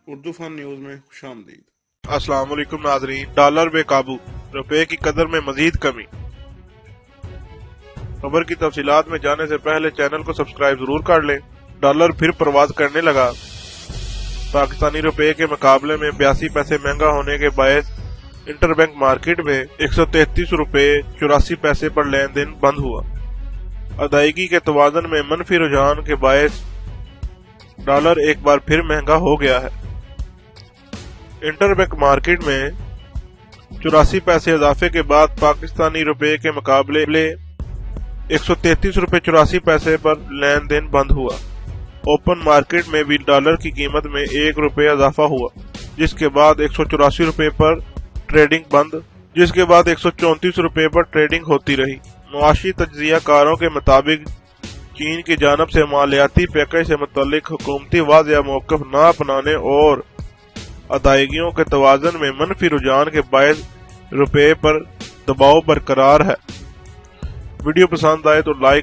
اردو فن news میں خوش آمدید۔ السلام علیکم ناظرین۔ ڈالر بے قابو، روپے کی قدر میں مزید کمی۔ خبر کی تفصیلات میں جانے سے پہلے چینل کو سبسکرائب ضرور کر لیں۔ ڈالر پھر پرواز کرنے لگا۔ پاکستانی روپے کے مقابلے میں 82 پیسے مہنگا ہونے کے باعث انٹر بینک مارکیٹ میں 133 روپے 84 پیسے پر لین دین بند ہوا۔ ادائیگی کے توازن میں منفی رجحان کے باعث ڈالر ایک بار پھر مہنگا ہو گیا ہے۔ انٹر بینک مارکیٹ میں 84 پیسے اضافے کے بعد پاکستانی روپے کے مقابلے 133 روپے 84 پیسے پر لین دین بند ہوا۔ اوپن مارکیٹ میں بھی ڈالر کی قیمت میں 1 روپے اضافہ ہوا، جس کے بعد 184 روپے پر ٹریڈنگ بند، جس کے بعد 134 روپے پر ٹریڈنگ ہوتی رہی۔ معاشی تجزیہ کاروں کے مطابق چین کی جانب سے مالیاتی پیکج سے متعلق حکومتی واضح موقف نہ اپنانے اور ادائیگیوں کے توازن میں منفی رجحان کے باعث روپے پر دباؤ برقرار ہے۔ ویڈیو پسند آئے تو لائک